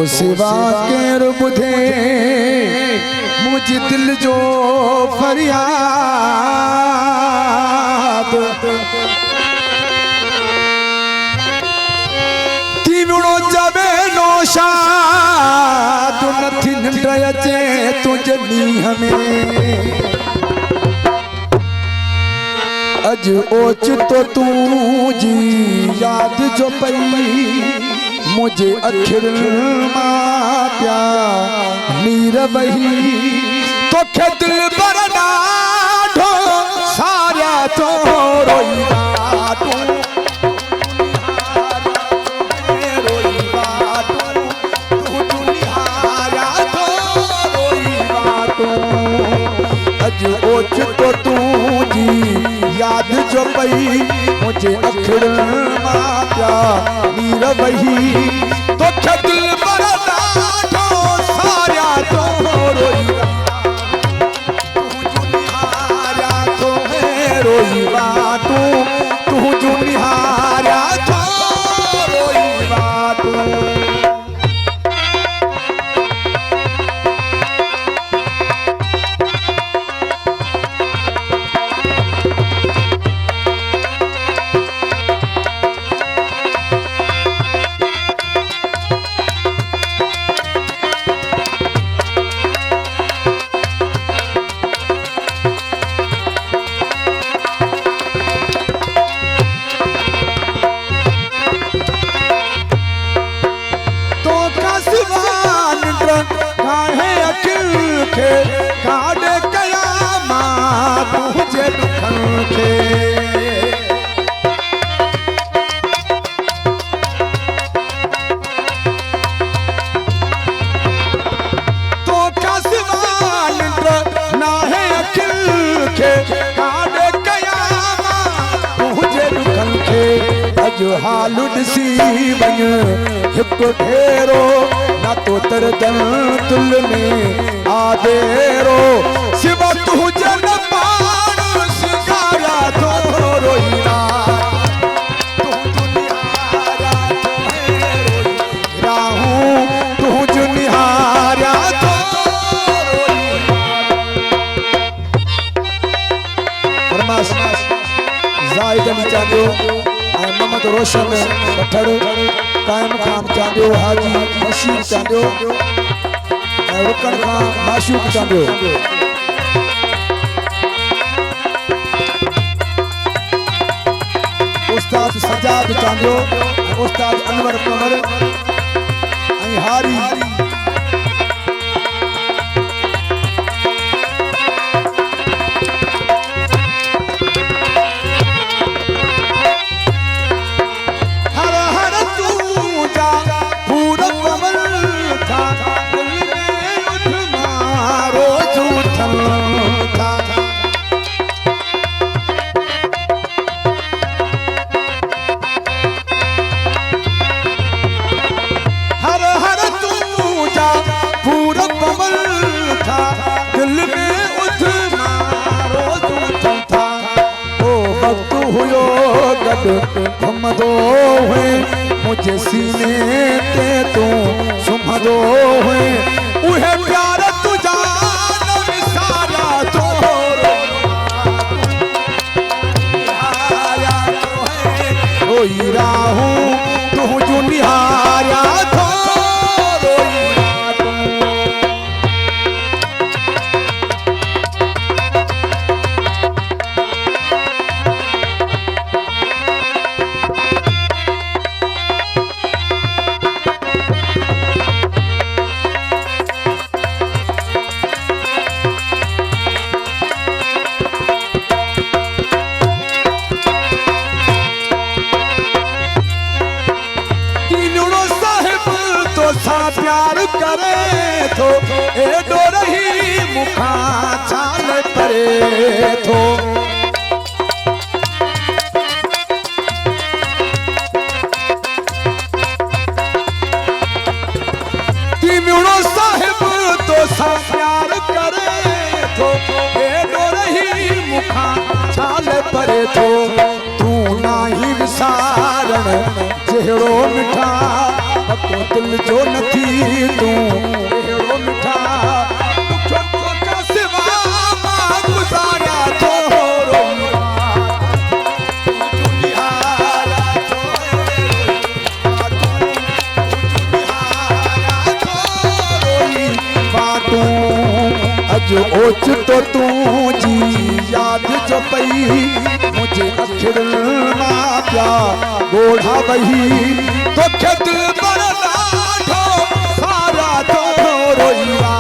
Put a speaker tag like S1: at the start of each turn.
S1: सिवा केर बुधे मुझ दिल जो फरियाद तीवड़ो जबे नौशाद नथी निंड अचे तुझे नींह में अज ओचितो तुझी याद जो पई मुझे अखिर मां प्या नीर बही तो खे दिल बरना ढो सारा तो रोईदा तू अज ओचितो तुझी याद जो पई मुझे अखिर मां प्या नीर बही तो खे दिल बरना ढो सारा तो रोईदा रोईवा तू जो निहारा तो रोईवा तू काडे कयामा तुझे दुखन के तो कसमान ना है अखिल के काडे कयामा तुझे दुखन के अज हाल ॾिसी वञ हिकु ढेरो ना तो तरदन तुल में आदेरो सिवा तुझे न पाण सिंगारा तो रोईदा तू निहारा तो राहूं तू निहारा तो रोईदा फरमास जाहिद अली चांदियो मोहम्मद रोशन पठड़ कायम खान चांदियो हाजी बशीर चांदियो रुकन खां माशूक चांदियो उस्ताद सजाद चांदियो उस्ताद अनवर कमर हारी घुमदो है मुझे सीने ते तू सुमदो है उहे प्यार तुझा सारा तो रोई राहूं तू जो निहारा तो प्यार करे थो एडो रही मुखा छाल परे थो तीमिणो साहिब तो सा प्यार करे थो एडो रही मुखा छाल परे थो तू नाही विसारण जहिड़ो मिठा पको दिल जो नथी तू एड़ो मिठा दुख का सिवा मां गुजारा तो जो ओच तो तू जी याद जो पई मुझे अखिर मां प्या गोढ़ा बही तो खेत बरदा सारा तो रोइया